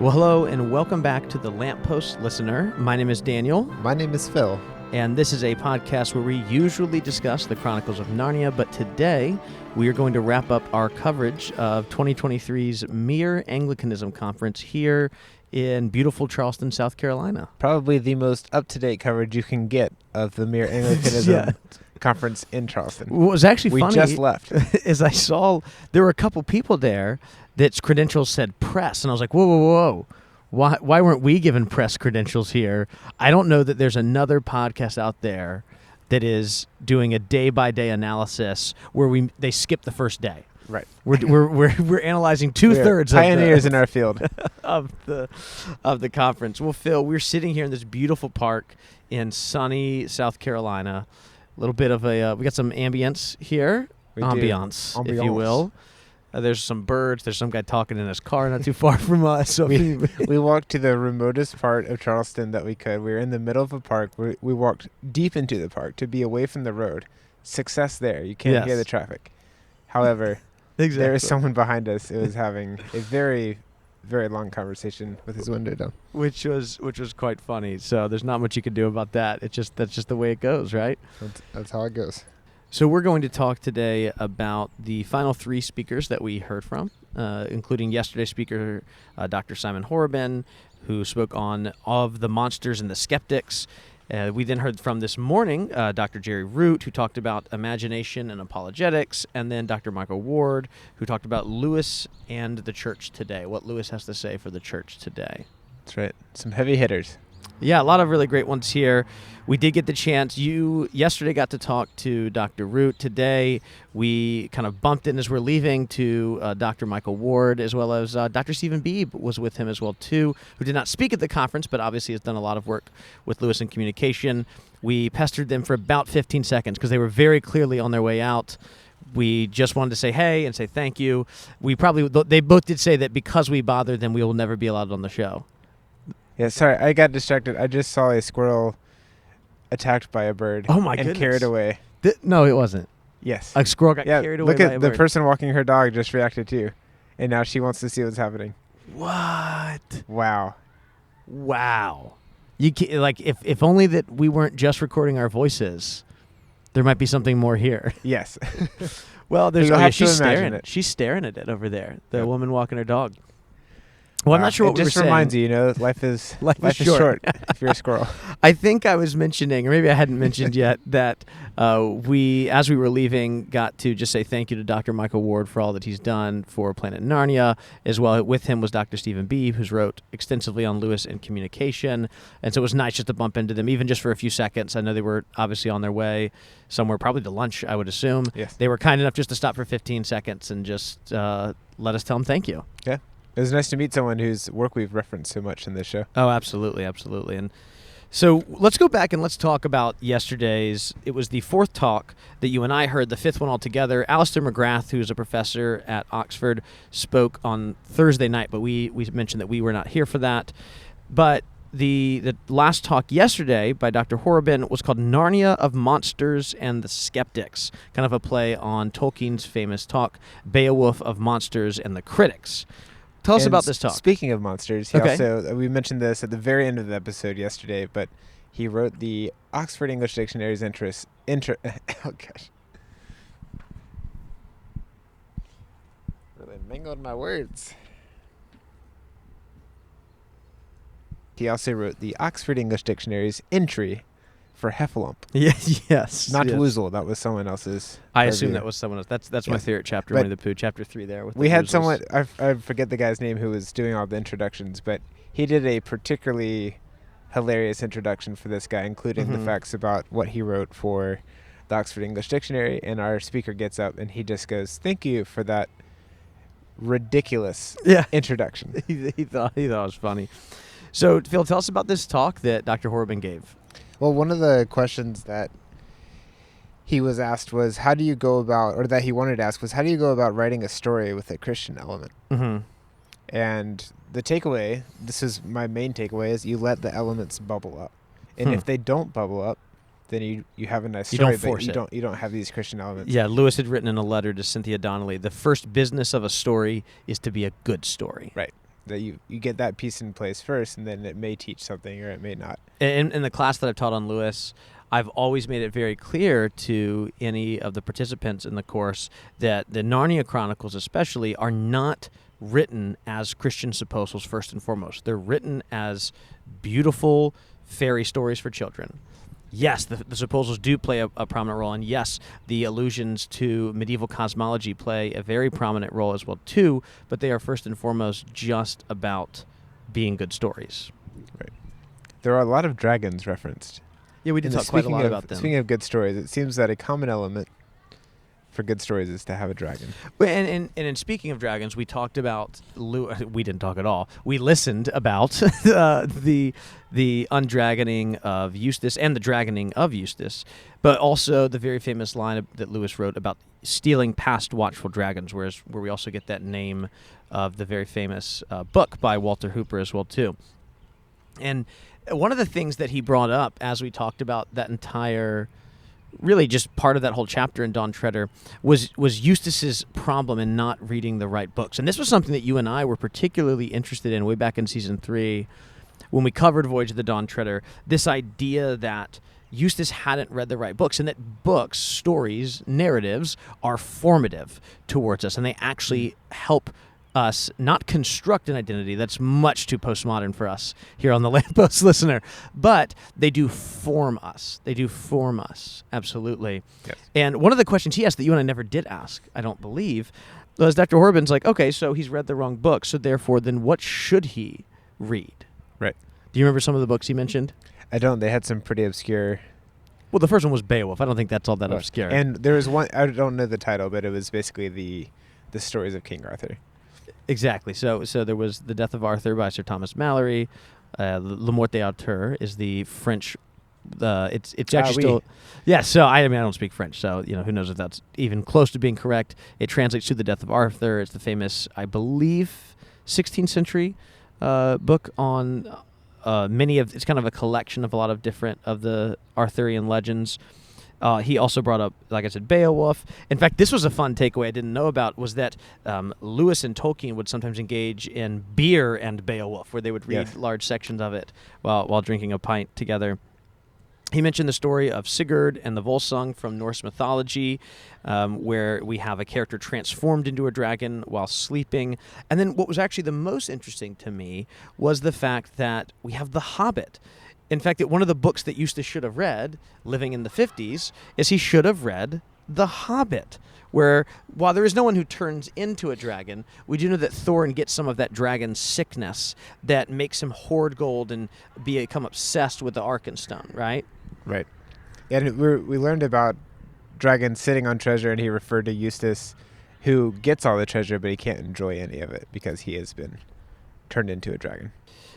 Well, hello and welcome back to the Lamppost Listener. My name is Daniel. My name is Phil. And this is a podcast where we usually discuss the Chronicles of Narnia, but today we are going to wrap up our coverage of 2023's Mere Anglicanism Conference here in beautiful Charleston, South Carolina. Probably the most up-to-date coverage you can get of the Mere Anglicanism Conference in Charleston. What was actually funny we just left. is I saw there were a couple people there that's credentials said press, and I was like, whoa. Why weren't we given press credentials here? I don't know that there's another podcast out there that is doing a day-by-day analysis where they skip the first day. Right. We're analyzing two-thirds of pioneers in our field of the conference. Well, Phil, we're sitting here in this beautiful park in sunny South Carolina. A little bit of we got some ambience here, ambiance, if you will. There's some birds. There's some guy talking in his car not too far from us. So we walked to the remotest part of Charleston that we could. We were in the middle of a park. We walked deep into the park to be away from the road. Success there. You can't hear the traffic. However, there is someone behind us who was having a very, very long conversation with his window down. Which was quite funny. So there's not much you can do about that. That's just the way it goes, right? That's how it goes. So we're going to talk today about the final three speakers that we heard from, including yesterday's speaker, Dr. Simon Horobin, who spoke on Of the Monsters and the Skeptics. We then heard from this morning Dr. Jerry Root, who talked about imagination and apologetics, and then Dr. Michael Ward, who talked about Lewis and the church today, what Lewis has to say for the church today. That's right. Some heavy hitters. Yeah, a lot of really great ones here. We did get the chance. You yesterday got to talk to Dr. Root. Today, we kind of bumped in as we're leaving to Dr. Michael Ward, as well as Dr. Stephen Beebe was with him as well, too, who did not speak at the conference, but obviously has done a lot of work with Lewis in communication. We pestered them for about 15 seconds because they were very clearly on their way out. We just wanted to say hey and say thank you. They both did say that because we bothered them, we will never be allowed on the show. Yeah, sorry, I got distracted. I just saw a squirrel attacked by a bird. Oh my and goodness. Carried away. No, it wasn't. Yes. A squirrel got carried away by a bird. Look at the person walking her dog just reacted too. And now she wants to see what's happening. What? Wow. You can, if only that we weren't just recording our voices, there might be something more here. Yes. Well, she's staring at it. She's staring at it over there. The woman walking her dog. Well, I'm not sure what we were saying. It just reminds you, life is short if you're a squirrel. I think I was mentioning, or maybe I hadn't mentioned yet, that we, as we were leaving, got to just say thank you to Dr. Michael Ward for all that he's done for Planet Narnia. As well, with him was Dr. Stephen Beebe, who's wrote extensively on Lewis and communication. And so it was nice just to bump into them, even just for a few seconds. I know they were obviously on their way somewhere, probably to lunch, I would assume. Yes. They were kind enough just to stop for 15 seconds and just let us tell them thank you. Yeah. It was nice to meet someone whose work we've referenced so much in this show. Oh, absolutely. And so let's go back and let's talk about yesterday's. It was the fourth talk that you and I heard, the fifth one altogether. Alistair McGrath, who's a professor at Oxford, spoke on Thursday night, but we mentioned that we were not here for that. But the last talk yesterday by Dr. Horobin was called Narnia of Monsters and the Skeptics, kind of a play on Tolkien's famous talk, Beowulf of Monsters and the Critics. Tell us about this talk. Speaking of monsters, we mentioned this at the very end of the episode yesterday, but he wrote the Oxford English Dictionary's oh gosh. Really mangled my words. He also wrote the Oxford English Dictionary's entry for Heffalump. Yes. Not Woozle. That was someone else's. I assume that was someone else. That's my favorite chapter, Winnie the Pooh, chapter 3 there. We had someone, I forget the guy's name, who was doing all the introductions, but he did a particularly hilarious introduction for this guy, including the facts about what he wrote for the Oxford English Dictionary, and our speaker gets up and he just goes, "Thank you for that ridiculous introduction." he thought it was funny. So, Phil, tell us about this talk that Dr. Horobin gave. Well, one of the questions that he was asked was, how do you go about, or that he wanted to ask was, how do you go about writing a story with a Christian element? Mm-hmm. And the takeaway, this is my main takeaway, is you let the elements bubble up. And if they don't bubble up, then you have a nice story, you don't have these Christian elements. Yeah, Lewis had written in a letter to Cynthia Donnelly, the first business of a story is to be a good story. Right. that you get that piece in place first, and then it may teach something or it may not. In the class that I've taught on Lewis, I've always made it very clear to any of the participants in the course that the Narnia Chronicles especially are not written as Christian supposals first and foremost. They're written as beautiful fairy stories for children. Yes, the supposals do play a prominent role, and yes, the allusions to medieval cosmology play a very prominent role as well too, but they are first and foremost just about being good stories. Right. There are a lot of dragons referenced. Yeah, we did talk quite a lot about them. Speaking of good stories, it seems that a common element for good stories is to have a dragon. And in speaking of dragons, we talked about we didn't talk at all. We listened about the undragoning of Eustace and the dragoning of Eustace, but also the very famous line that Lewis wrote about stealing past watchful dragons, where we also get that name of the very famous book by Walter Hooper as well too. And one of the things that he brought up as we talked about that entire, really just part of that whole chapter in Dawn Treader, was Eustace's problem in not reading the right books. And this was something that you and I were particularly interested in way back in season 3 when we covered Voyage of the Dawn Treader, this idea that Eustace hadn't read the right books, and that books, stories, narratives are formative towards us, and they actually help us not construct an identity. That's much too postmodern for us here on the Lamppost Listener, but they do form us. They do form us, absolutely. Yes. And one of the questions he asked that you and I never did ask, I don't believe, was Dr. Horban's like, okay, so he's read the wrong book, so therefore then what should he read? Right. Do you remember some of the books he mentioned? I don't. They had some pretty obscure... Well, the first one was Beowulf. I don't think that's all that obscure. And there was one, I don't know the title, but it was basically the stories of King Arthur. Exactly. So there was The Death of Arthur by Sir Thomas Malory. Le Morte d'Arthur is the French. It's actually still. Yeah. So I don't speak French, so who knows if that's even close to being correct. It translates to The Death of Arthur. It's the famous, I believe, 16th century book on many of. It's kind of a collection of a lot of different of the Arthurian legends. He also brought up, like I said, Beowulf. In fact, this was a fun takeaway I didn't know about, was that Lewis and Tolkien would sometimes engage in beer and Beowulf, where they would read large sections of it while drinking a pint together. He mentioned the story of Sigurd and the Volsung from Norse mythology, where we have a character transformed into a dragon while sleeping. And then what was actually the most interesting to me was the fact that we have The Hobbit. In fact, one of the books that Eustace should have read, living in the 50s, is he should have read The Hobbit, where while there is no one who turns into a dragon, we do know that Thorin gets some of that dragon sickness that makes him hoard gold and become obsessed with the Arkenstone, right? Right. And we learned about dragons sitting on treasure, and he referred to Eustace, who gets all the treasure, but he can't enjoy any of it because he has been turned into a dragon.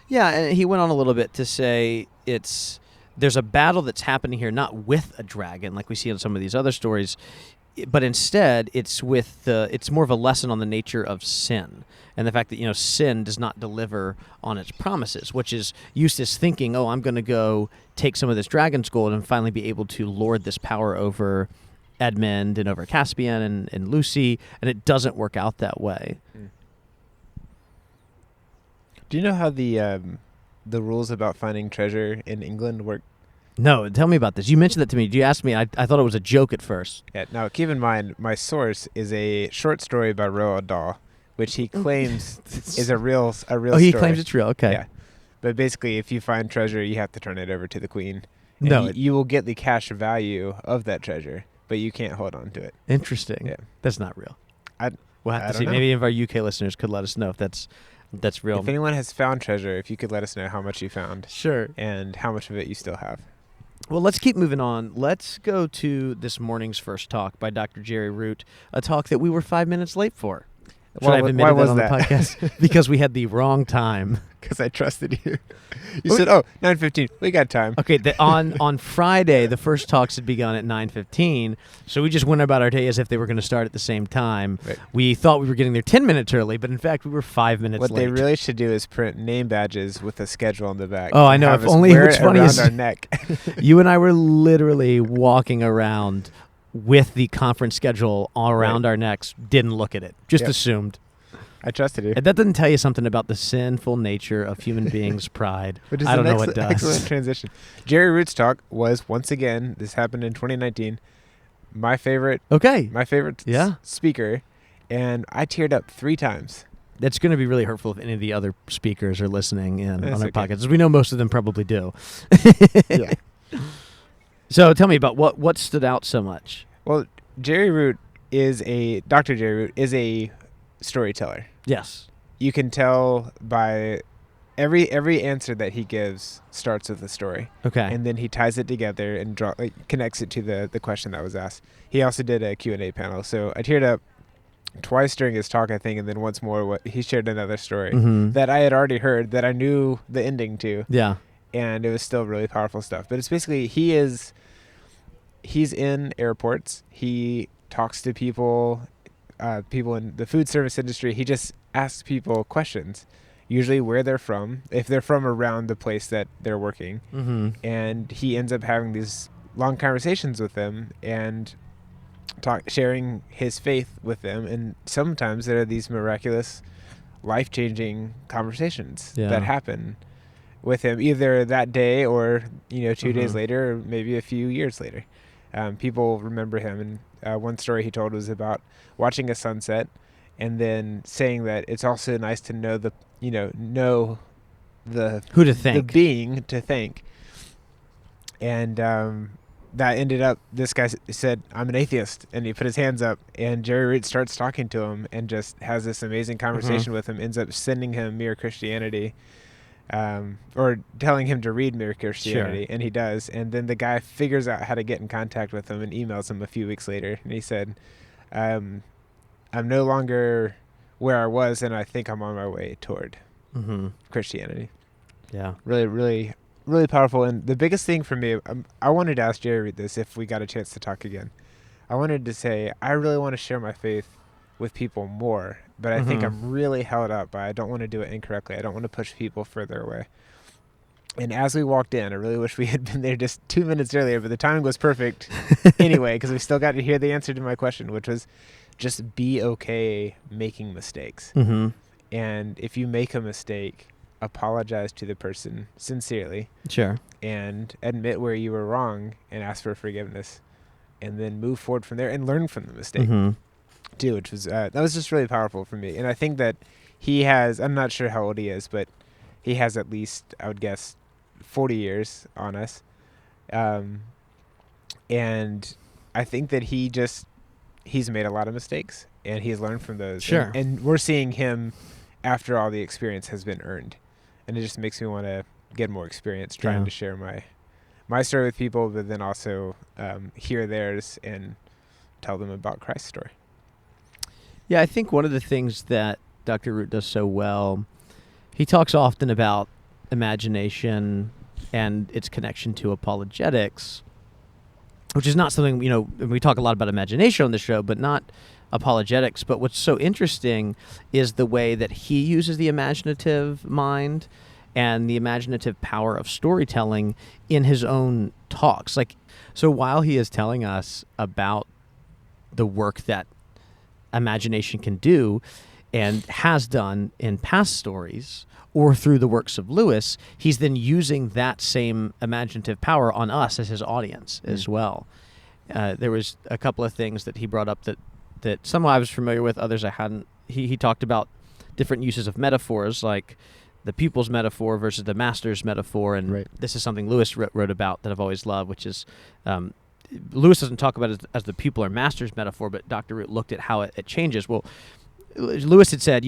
Yeah, and he went on a little bit to say there's a battle that's happening here, not with a dragon like we see in some of these other stories, but instead it's more of a lesson on the nature of sin and the fact that sin does not deliver on its promises, which is Eustace thinking, oh, I'm going to go take some of this dragon's gold and finally be able to lord this power over Edmund and over Caspian and Lucy, and it doesn't work out that way. Do you know how the rules about finding treasure in England work? No, tell me about this. You mentioned that to me. You asked me. I thought it was a joke at first. Yeah. Now, keep in mind, my source is a short story by Roald Dahl, which he claims is a real story. Oh, he claims it's real. Okay. Yeah. But basically, if you find treasure, you have to turn it over to the queen. No, you will get the cash value of that treasure, but you can't hold on to it. Interesting. Yeah. That's not real. We'll have to see. Know. Maybe any of our UK listeners could let us know if that's real. If anyone has found treasure, if you could let us know how much you found. Sure. And how much of it you still have. Well, let's keep moving on. Let's go to this morning's first talk by Dr. Jerry Root, a talk that we were 5 minutes late for. Why was that on the podcast? Because we had the wrong time. Because I trusted you. You said, 9:15. We got time. Okay, on Friday, the first talks had begun at 9:15, so we just went about our day as if they were going to start at the same time. Right. We thought we were getting there 10 minutes early, but in fact, we were 5 minutes late. What they really should do is print name badges with a schedule on the back. Oh, I know. If only what's funny is our neck. You and I were literally walking around with the conference schedule all around our necks, didn't look at it, just assumed. I trusted you. If that doesn't tell you something about the sinful nature of human beings' pride, Which is I don't know what does. Excellent transition. Jerry Root's talk was, once again, this happened in 2019, my favorite. Okay. My favorite speaker, and I teared up 3 times. That's going to be really hurtful if any of the other speakers are listening in on our okay. podcasts. We know most of them probably do. Yeah. So tell me about what stood out so much. Well, Dr. Jerry Root is a storyteller. Yes. You can tell by every answer that he gives starts with a story. Okay. And then he ties it together and connects it to the question that was asked. He also did a Q&A panel. So I teared up twice during his talk, I think, and then once more he shared another story that I had already heard, that I knew the ending to. Yeah. And it was still really powerful stuff. But it's basically he's in airports. He talks to people in the food service industry. He just asks people questions, usually where they're from, if they're from around the place that they're working. And he ends up having these long conversations with them and sharing his faith with them. And sometimes there are these miraculous, life-changing conversations that happen with him, either that day or 2 days later, or maybe a few years later. People remember him, and one story he told was about watching a sunset, and then saying that it's also nice to know who to thank, the being to thank. And that ended up, this guy said, "I'm an atheist," and he put his hands up, and Jerry Root starts talking to him and just has this amazing conversation with him, ends up sending him Mere Christianity, or telling him to read Mere Christianity, and he does. And then the guy figures out how to get in contact with him and emails him a few weeks later, and he said, I'm no longer where I was, and I think I'm on my way toward Christianity. Yeah. Really, really, really powerful. And the biggest thing for me, I wanted to ask Jerry this if we got a chance to talk again. I wanted to say, I really want to share my faith with people more, but I think I'm really held up by I don't want to do it incorrectly. I don't want to push people further away. And as we walked in, I really wish we had been there just 2 minutes earlier, but the timing was perfect anyway, because we still got to hear the answer to my question, which was just be okay making mistakes. And if you make a mistake, apologize to the person sincerely. Sure. And admit where you were wrong and ask for forgiveness, and then move forward from there and learn from the mistake. Too, which was that was just really powerful for me. And I think that he has, I'm not sure how old he is, but he has at least, I would guess, 40 years on us. And I think that he's made a lot of mistakes, and he's learned from those. Sure. And we're seeing him after all the experience has been earned. And it just makes me want to get more experience trying to share my story with people, but then also hear theirs and tell them about Christ's story. Yeah, I think one of the things that Dr. Root does so well, he talks often about imagination and its connection to apologetics, which is not something, we talk a lot about imagination on the show, but not apologetics. But what's so interesting is the way that he uses the imaginative mind and the imaginative power of storytelling in his own talks. So while he is telling us about the work that imagination can do and has done in past stories or through the works of Lewis, he's then using that same imaginative power on us as his audience as well. There was a couple of things that he brought up that some I was familiar with, others I hadn't. He talked about different uses of metaphors, like the pupil's metaphor versus the master's metaphor, and this is something Lewis wrote about that I've always loved, which is Lewis doesn't talk about it as the pupil or master's metaphor, but Dr. Root looked at how it changes. Well, Lewis had said,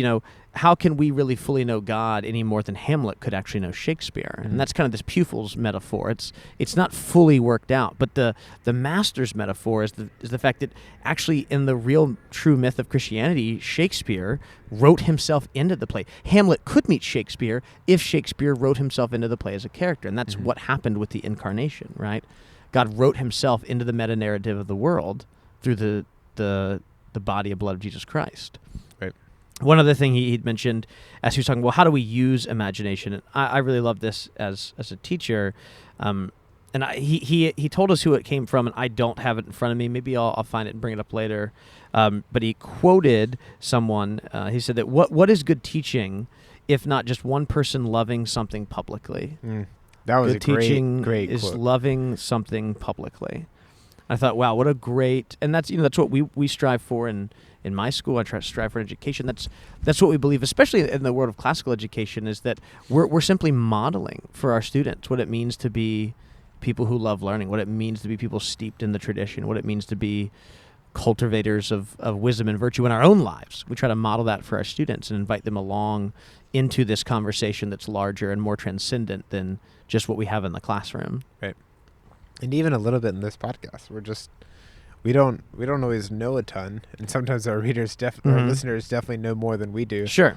how can we really fully know God any more than Hamlet could actually know Shakespeare? And that's kind of this pupil's metaphor. It's not fully worked out, but the master's metaphor is the fact that actually in the real true myth of Christianity, Shakespeare wrote himself into the play. Hamlet could meet Shakespeare if Shakespeare wrote himself into the play as a character, and that's what happened with the incarnation, right? God wrote himself into the meta-narrative of the world through the body and blood of Jesus Christ. Right. One other thing he'd mentioned as he was talking, well, how do we use imagination? And I really love this as a teacher. and he told us who it came from, and I don't have it in front of me. Maybe I'll find it and bring it up later. But he quoted someone. He said that what is good teaching, if not just one person loving something publicly? That was good teaching great is quote. loving something publicly. I thought, wow, what a great, and that's what we strive for in my school. I try to strive for education. That's what we believe, especially in the world of classical education, is that we're simply modeling for our students what it means to be people who love learning, what it means to be people steeped in the tradition, what it means to be cultivators of wisdom and virtue in our own lives. We try to model that for our students and invite them along into this conversation that's larger and more transcendent than just what we have in the classroom. Right. And even a little bit in this podcast. We don't always know a ton, and sometimes our readers our listeners definitely know more than we do. Sure.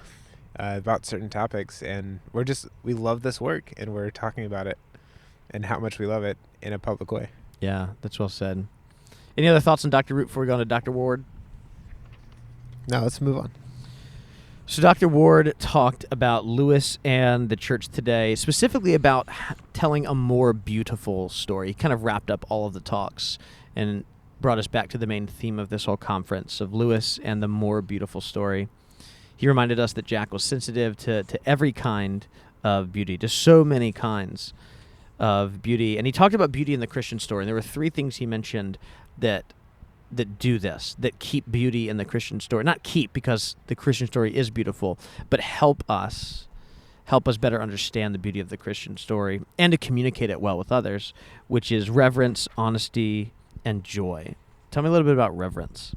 About certain topics, and we love this work, and we're talking about it and how much we love it in a public way. Yeah, that's well said. Any other thoughts on Dr. Root before we go on to Dr. Ward? No, let's move on. So Dr. Ward talked about Lewis and the church today, specifically about telling a more beautiful story. He kind of wrapped up all of the talks and brought us back to the main theme of this whole conference of Lewis and the more beautiful story. He reminded us that Jack was sensitive to every kind of beauty, to so many kinds of beauty. And he talked about beauty in the Christian story. And there were three things he mentioned that do this, that keep beauty in the Christian story. Not keep, because the Christian story is beautiful, but help us better understand the beauty of the Christian story and to communicate it well with others, which is reverence, honesty, and joy. Tell me a little bit about reverence.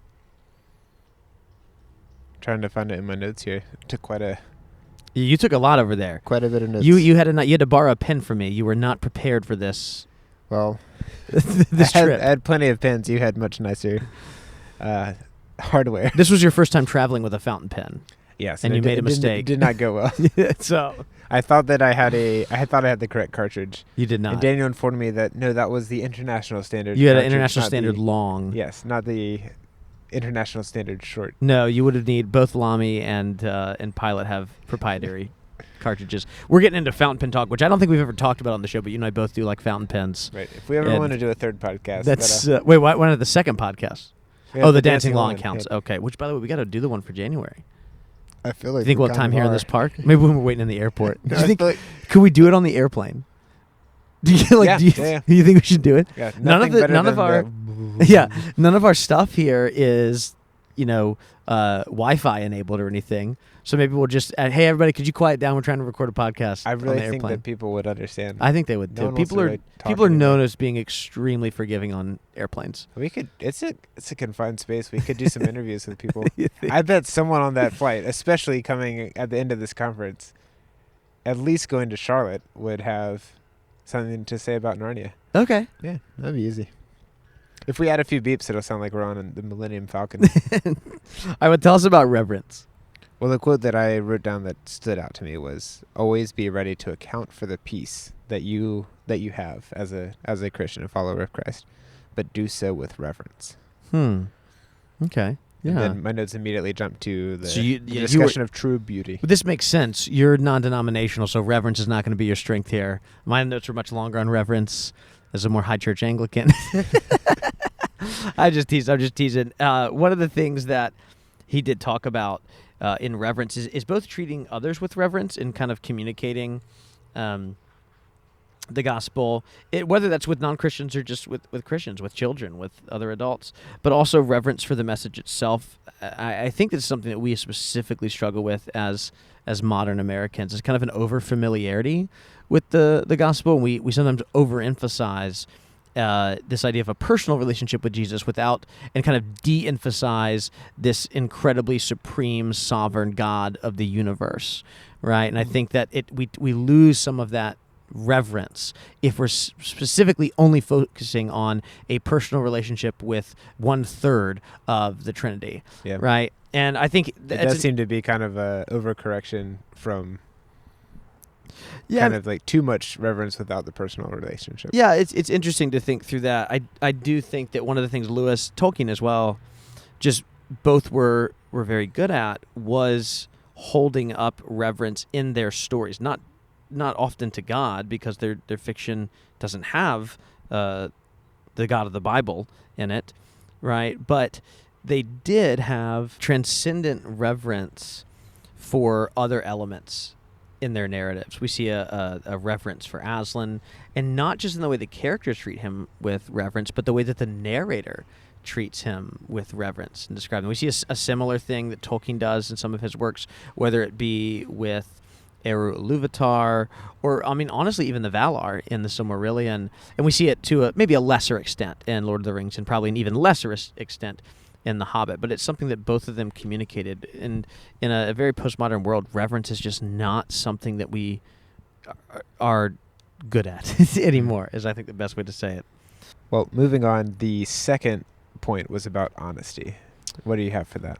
Trying to find it in my notes here. Took You took a lot over there. Quite a bit of notes. You had to borrow a pen from me. You were not prepared for this. Well, this trip. I had plenty of pens. You had much nicer hardware. This was your first time traveling with a fountain pen. Yes, and you made a mistake. It did not go well. So I thought that I had the correct cartridge. You did not. And Daniel informed me that no, that was the international standard. You had an international standard long. Yes, not the international standard short. No, you would have need both Lamy and Pilot have proprietary cartridges. We're getting into fountain pen talk, which I don't think we've ever talked about on the show, but you and I both do like fountain pens. Right. If we ever want to do a third podcast. That's wait, why not the second podcast? Oh, the Dancing Lawn counts. Okay. Which, by the way, we got to do the one for January. I feel like. You think we'll have time here in this park? Maybe when we're waiting in the airport. No, could we do it on the airplane? Do you think we should do it? Yeah. None of our stuff here is, Wi-Fi enabled or anything. So maybe we'll just, hey, everybody, could you quiet down? We're trying to record a podcast. I really on the think airplane. that people would understand. I think they would too. People are known as being extremely forgiving on airplanes. We could. It's a confined space. We could do some interviews with people. I bet someone on that flight, especially coming at the end of this conference, at least going to Charlotte, would have something to say about Narnia. Okay. Yeah, that'd be easy. If we add a few beeps, it'll sound like we're on the Millennium Falcon. I would tell us about reverence. Well, the quote that I wrote down that stood out to me was, "Always be ready to account for the peace that you have as a Christian, a follower of Christ, but do so with reverence." Okay. Yeah. And then my notes immediately jumped to the discussion of true beauty. But this makes sense. You're non-denominational, so reverence is not going to be your strength here. My notes were much longer on reverence as a more high church Anglican. I'm just teasing. One of the things that he did talk about in reverence is both treating others with reverence and kind of communicating the gospel, whether that's with non-Christians or just with Christians, with children, with other adults, but also reverence for the message itself. I think that's something that we specifically struggle with as modern Americans. It's kind of an over-familiarity with the gospel. We sometimes overemphasize this idea of a personal relationship with Jesus and kind of de-emphasize this incredibly supreme, sovereign God of the universe, right? And I think that we lose some of that reverence if we're specifically only focusing on a personal relationship with 1/3 of the Trinity, right? And I think it does seem to be kind of a overcorrection from kind of like too much reverence without the personal relationship. Yeah, it's interesting to think through that. I do think that one of the things Lewis, Tolkien as well, just both were very good at was holding up reverence in their stories, not not often to God, because their fiction doesn't have the God of the Bible in it, right? But they did have transcendent reverence for other elements in their narratives. We see a reverence for Aslan, and not just in the way the characters treat him with reverence, but the way that the narrator treats him with reverence and describes him. We see a similar thing that Tolkien does in some of his works, whether it be with Eru Ilúvatar, or, I mean, honestly, even the Valar in the Silmarillion. And we see it to maybe a lesser extent in Lord of the Rings, and probably an even lesser extent in The Hobbit. But it's something that both of them communicated. And in a very postmodern world, reverence is just not something that we are good at anymore, is I think the best way to say it. Well, moving on, the second point was about honesty. What do you have for that?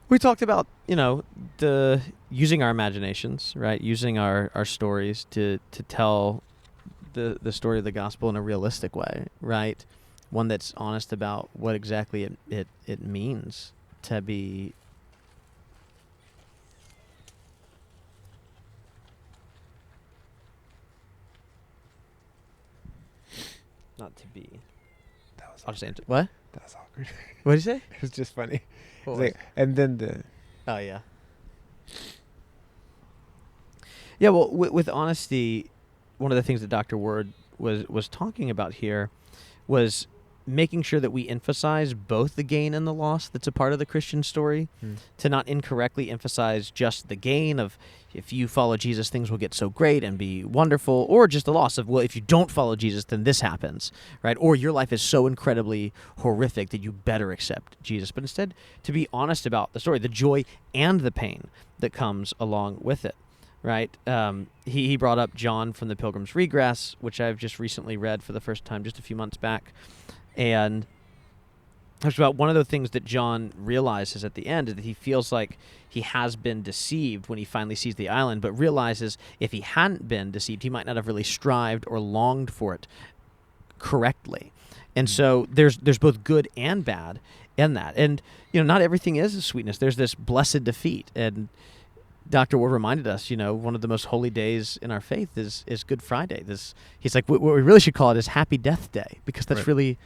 We talked about, the using our imaginations, right? Using our stories to tell the story of the gospel in a realistic way, right? One that's honest about what exactly it means to be not to be. I'll just answer. What? That was awkward. What did you say? It was just funny. Like, and then the... Oh, yeah. Yeah, well, with honesty, one of the things that Dr. Ward was talking about here was making sure that we emphasize both the gain and the loss that's a part of the Christian story, to not incorrectly emphasize just the gain of, if you follow Jesus, things will get so great and be wonderful, or just the loss of, well, if you don't follow Jesus, then this happens, right? Or your life is so incredibly horrific that you better accept Jesus. But instead, to be honest about the story, the joy and the pain that comes along with it, right? He brought up John from the Pilgrim's Regress, which I've just recently read for the first time just a few months back. And it's about one of the things that John realizes at the end is that he feels like he has been deceived when he finally sees the island, but realizes if he hadn't been deceived, he might not have really strived or longed for it correctly. And so there's both good and bad in that. And, not everything is a sweetness. There's this blessed defeat. And Dr. Ward reminded us, one of the most holy days in our faith is Good Friday. He's like, what we really should call it is Happy Death Day, because that's really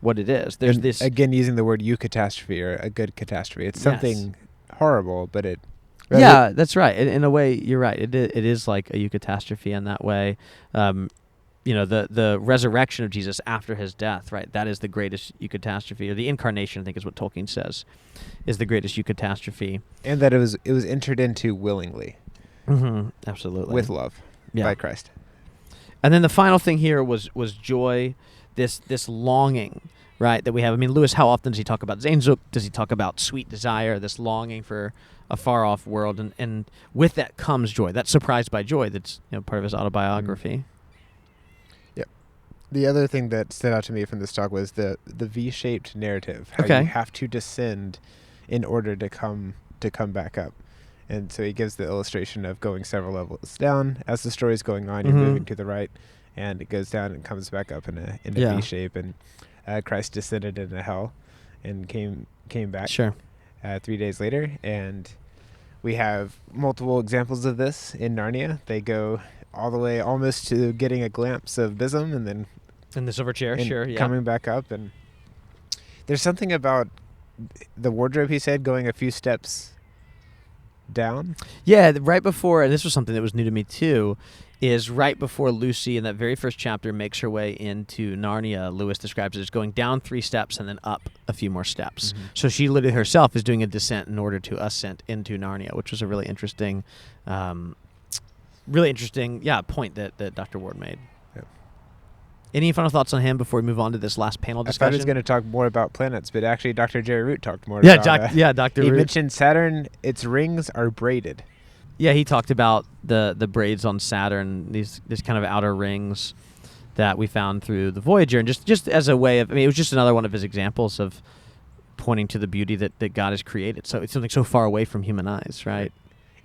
what it is. There's this, again, using the word eucatastrophe, or a good catastrophe. It's something horrible, but it... Yeah, that's right. In a way, you're right. It is like a eucatastrophe in that way. The resurrection of Jesus after his death, right? That is the greatest eucatastrophe, or the incarnation, I think is what Tolkien says, is the greatest eucatastrophe. And that it was entered into willingly. Mm-hmm. Absolutely. With love by Christ. And then the final thing here was joy, this longing, right, that we have. I mean, Lewis, how often does he talk about Sehnsucht? Does he talk about sweet desire, this longing for a far-off world? And with that comes joy. That's surprised by joy. That's part of his autobiography. Yep. The other thing that stood out to me from this talk was the V-shaped narrative. How you have to descend in order to come back up. And so he gives the illustration of going several levels down. As the story's going on, you're moving to the right, and it goes down and comes back up in a V shape. And Christ descended into hell and came back 3 days later. And we have multiple examples of this in Narnia. They go all the way almost to getting a glimpse of Bism, and then in the silver chair, coming back up. And there's something about the wardrobe, he said, going a few steps down. Yeah, right before, and this was something that was new to me too, is right before Lucy in that very first chapter makes her way into Narnia, Lewis describes it as going down 3 steps and then up a few more steps. So she literally herself is doing a descent in order to ascent into Narnia, which was a really interesting point that Dr. Ward made. Yep. Any final thoughts on him before we move on to this last panel discussion? I thought he was going to talk more about planets, but actually Dr. Jerry Root talked more about Dr. He Root mentioned Saturn, its rings are braided. Yeah, he talked about the braids on Saturn, these kind of outer rings that we found through the Voyager, and just as a way of, it was just another one of his examples of pointing to the beauty that God has created. So it's something so far away from human eyes, right?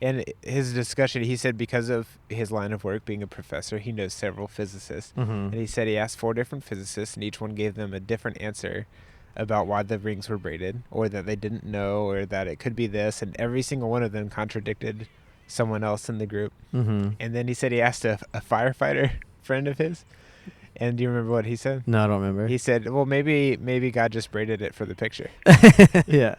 And his discussion, he said because of his line of work, being a professor, he knows several physicists. And he said he asked 4 different physicists, and each one gave them a different answer about why the rings were braided, or that they didn't know, or that it could be this, and every single one of them contradicted someone else in the group. Mm-hmm. And then he said he asked a firefighter friend of his. And do you remember what he said? No, I don't remember. He said, well, maybe God just braided it for the picture. Yeah.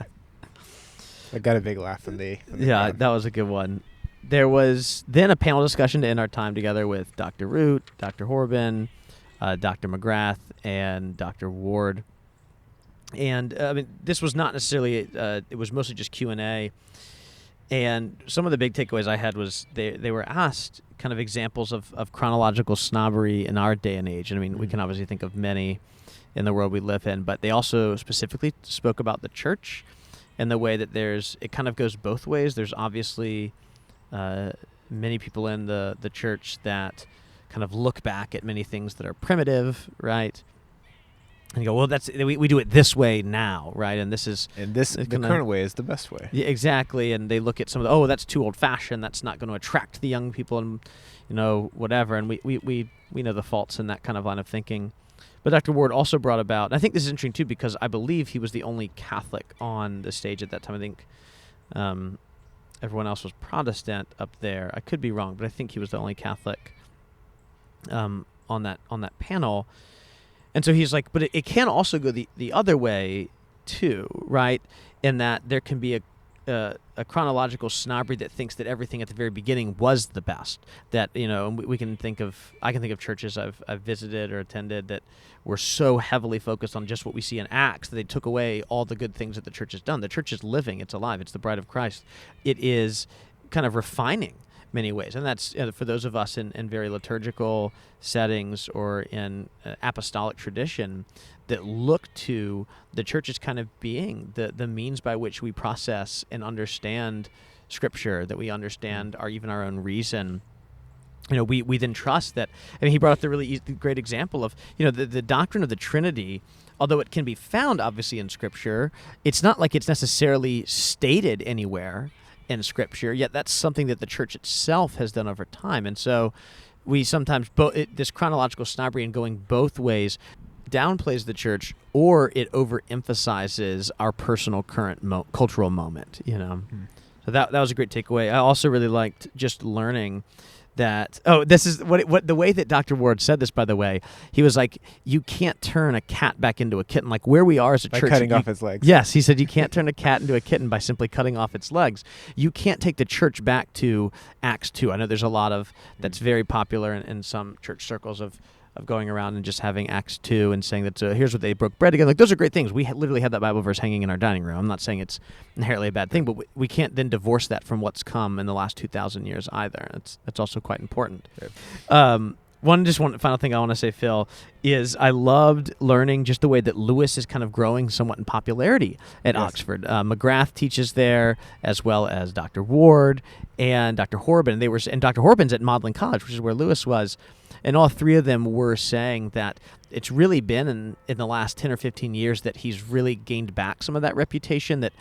I got a big laugh from the crowd. That was a good one. There was then a panel discussion to end our time together with Dr. Root, Dr. Horban, Dr. McGrath, and Dr. Ward. And I mean, this was not necessarily, it was mostly just Q&A. And some of the big takeaways I had was they were asked kind of examples of chronological snobbery in our day and age. And I mean, we can obviously think of many in the world we live in, but they also specifically spoke about the church and the way that it kind of goes both ways. There's obviously many people in the church that kind of look back at many things that are primitive, right? And you go, well, we do it this way now, right? And the current way is the best way. Yeah, exactly. And they look at some of the, that's too old-fashioned. That's not going to attract the young people, and whatever. And we know the faults in that kind of line of thinking. But Dr. Ward also brought about, and I think this is interesting too, because I believe he was the only Catholic on the stage at that time. I think everyone else was Protestant up there. I could be wrong, but I think he was the only Catholic on that panel. And so he's like, but it can also go the other way too, right? In that there can be a chronological snobbery that thinks that everything at the very beginning was the best. That, and I can think of churches I've visited or attended that were so heavily focused on just what we see in Acts that they took away all the good things that the church has done. The church is living, it's alive, it's the bride of Christ. It is kind of refining many ways, and that's for those of us in very liturgical settings or in apostolic tradition that look to the church as kind of being the means by which we process and understand Scripture, that we understand our own reason. We then trust that. I mean, he brought up the really great example of the doctrine of the Trinity. Although it can be found obviously in Scripture, it's not like it's necessarily stated anywhere in Scripture, yet that's something that the church itself has done over time. And so we sometimes, this chronological snobbery and going both ways downplays the church, or it overemphasizes our personal current cultural moment, So that was a great takeaway. I also really liked just learning that, this is what the way that Dr. Ward said this, by the way. He was like, you can't turn a cat back into a kitten. Like where we are as a church. By cutting off its legs. Yes, he said you can't turn a cat into a kitten by simply cutting off its legs. You can't take the church back to Acts 2. I know there's a lot of, that's very popular in some church circles of going around and just having Acts 2 and saying that here's what they broke bread together. Like, those are great things. We literally had that Bible verse hanging in our dining room. I'm not saying it's inherently a bad thing, but we can't then divorce that from what's come in the last 2,000 years either. That's also quite important. Right. One final thing I want to say, Phil, is I loved learning just the way that Lewis is kind of growing somewhat in popularity at Oxford. McGrath teaches there, as well as Dr. Ward and Dr. Horban. And Dr. Horban's at Magdalen College, which is where Lewis was. And all three of them were saying that it's really been in the last 10 or 15 years that he's really gained back some of that reputation, that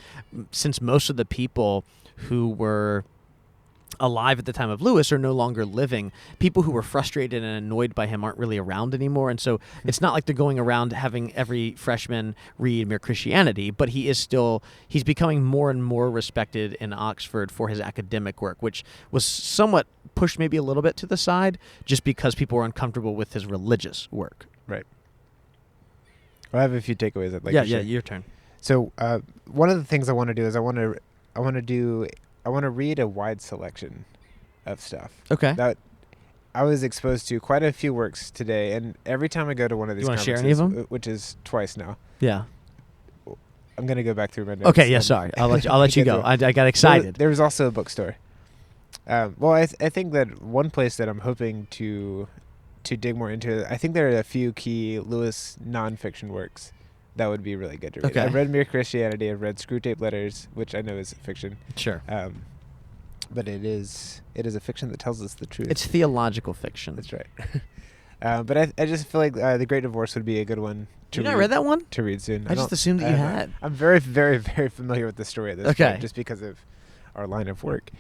since most of the people who were alive at the time of Lewis are no longer living, people who were frustrated and annoyed by him aren't really around anymore. And so it's not like they're going around having every freshman read Mere Christianity, but he's becoming more and more respected in Oxford for his academic work, which was somewhat pushed maybe a little bit to the side just because people were uncomfortable with his religious work. Right. I have a few takeaways I'd like to share. Yeah, your turn. So one of the things I want to do is I want to read a wide selection of stuff. Okay. That I was exposed to quite a few works today, and every time I go to one of these conferences, share any of them? Which is twice now. Yeah. I'm going to go back through my notes. Okay, yeah, sorry. I'll let you go. I got excited. There was also a bookstore. I think that one place that I'm hoping to dig more into, I think there are a few key Lewis nonfiction works that would be really good to read. Okay. I've read Mere Christianity. I've read Screwtape Letters, which I know is fiction. Sure. But it is a fiction that tells us the truth. It's theological fiction. That's right. But I just feel like The Great Divorce would be a good one to read. You not read that one? To read soon. I just assumed that you had. I'm very, very, very familiar with the story of this point, just because of our line of work.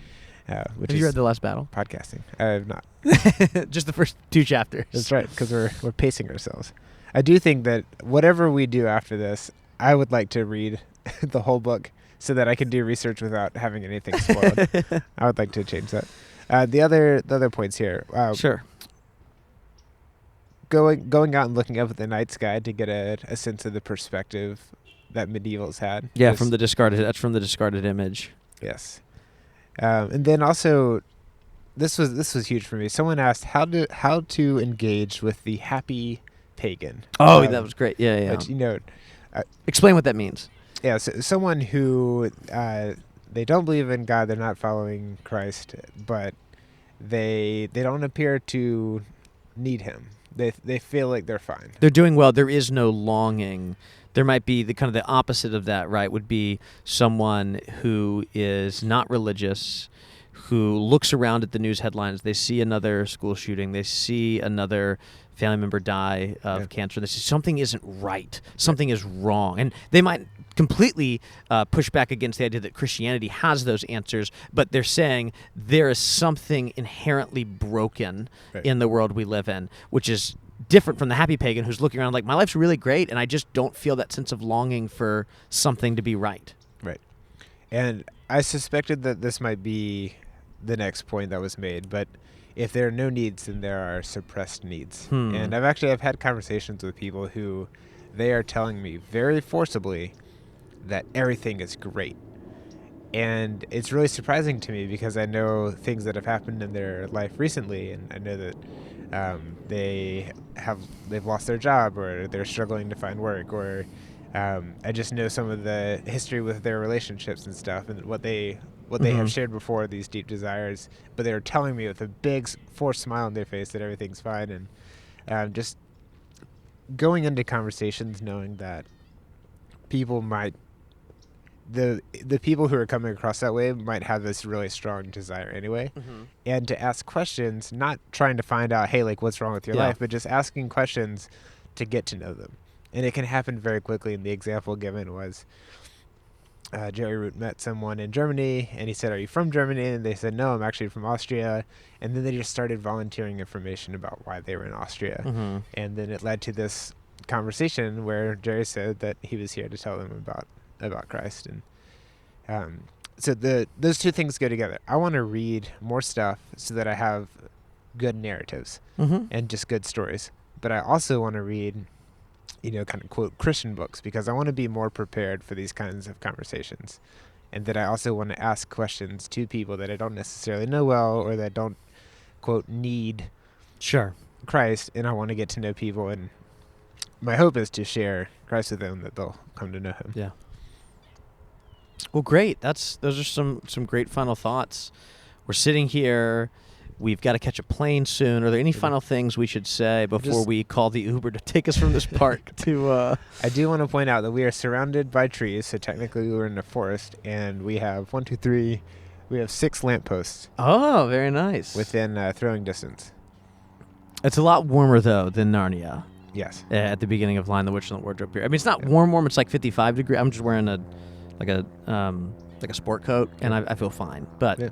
Have you read The Last Battle? Podcasting. I have not. Just the first 2 chapters. That's right, because we're pacing ourselves. I do think that whatever we do after this, I would like to read the whole book so that I can do research without having anything spoiled. I would like to change that. The other points here. Sure. Going out and looking up at the night sky to get a sense of the perspective that medievals had. Yeah, from the discarded image. Yes. And then also, this was huge for me. Someone asked how to engage with the happy pagan. Oh, that was great. Yeah. Which, explain what that means. Yeah, so someone who they don't believe in God, they're not following Christ, but they don't appear to need him. They feel like they're fine. They're doing well. There is no longing. There might be the kind of the opposite of that, right? Would be someone who is not religious, who looks around at the news headlines. They see another school shooting. They see another family member die of cancer. They say something isn't right. Something is wrong. And they might completely push back against the idea that Christianity has those answers, but they're saying there is something inherently broken in the world we live in, which is different from the happy pagan who's looking around like, my life's really great, and I just don't feel that sense of longing for something to be right. Right. And I suspected that this might be the next point that was made, but if there are no needs, then there are suppressed needs. And I've had conversations with people who they are telling me very forcibly that everything is great. And it's really surprising to me because I know things that have happened in their life recently, and I know that they've lost their job, or they're struggling to find work, or I just know some of the history with their relationships and stuff, and what they have shared before, these deep desires, but they're telling me with a big forced smile on their face that everything's fine. And just going into conversations knowing that people might, the people who are coming across that way might have this really strong desire anyway, and to ask questions, not trying to find out, hey, like, what's wrong with your life, but just asking questions to get to know them. And it can happen very quickly, and the example given was Jerry Root met someone in Germany, and he said, are you from Germany? And they said, no, I'm actually from Austria. And then they just started volunteering information about why they were in Austria. And then it led to this conversation where Jerry said that he was here to tell them about Christ. And so those two things go together. I want to read more stuff so that I have good narratives and just good stories. But I also want to read, kind of quote Christian books, because I want to be more prepared for these kinds of conversations. And that I also want to ask questions to people that I don't necessarily know well, or that don't, quote, need Christ. And I want to get to know people, and my hope is to share Christ with them, that they'll come to know him. Yeah. Well, great. Those are some great final thoughts. We're sitting here. We've got to catch a plane soon. Are there any final things we should say before we call the Uber to take us from this park to... I do want to point out that we are surrounded by trees, so technically we're in a forest, and we have 6 lampposts. Oh, very nice. Within throwing distance. It's a lot warmer, though, than Narnia. Yes. At the beginning of Lion, the Witch, and the Wardrobe here. I mean, it's not warm. It's like 55 degrees. I'm just wearing a sport coat, and I feel fine. But... Yeah.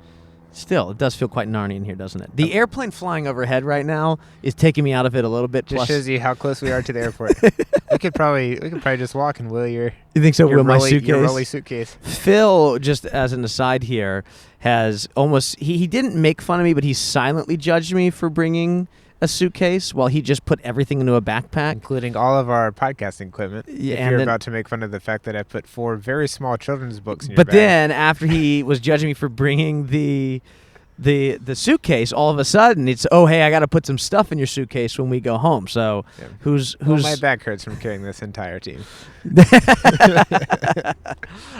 Still, it does feel quite Narnian here, doesn't it? The airplane flying overhead right now is taking me out of it a little bit. Just shows you how close we are to the airport. we could probably just walk and wheel your. You think so? Wheel my suitcase. Your rolly suitcase. Phil, just as an aside here, has almost he didn't make fun of me, but he silently judged me for bringing a suitcase while he just put everything into a backpack, including all of our podcasting equipment. Yeah, if you're about to make fun of the fact that I put 4 very small children's books in your bag. But then after he was judging me for bringing the suitcase, all of a sudden it's, oh, hey, I got to put some stuff in your suitcase when we go home. So who's my back hurts from carrying this entire team.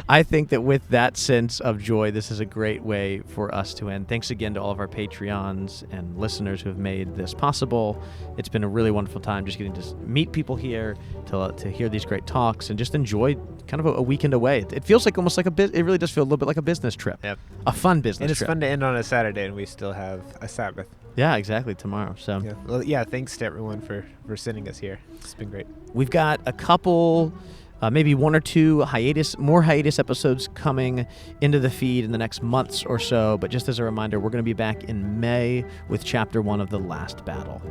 I think that with that sense of joy, this is a great way for us to end. Thanks again to all of our Patreons and listeners who have made this possible. It's been a really wonderful time just getting to meet people here, to hear these great talks, and just enjoy kind of a weekend away. It feels like almost like it really does feel a little bit like a business trip. Yep. A fun business trip. And it's fun to end on a Saturday, and we still have a Sabbath. Yeah, exactly, tomorrow. So thanks to everyone for sending us here. It's been great. We've got a couple, maybe 1 or 2 more hiatus episodes coming into the feed in the next months or so. But just as a reminder, we're going to be back in May with Chapter 1 of The Last Battle.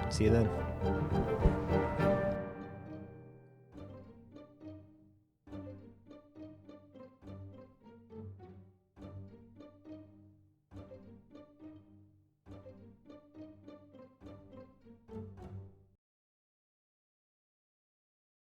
See you then.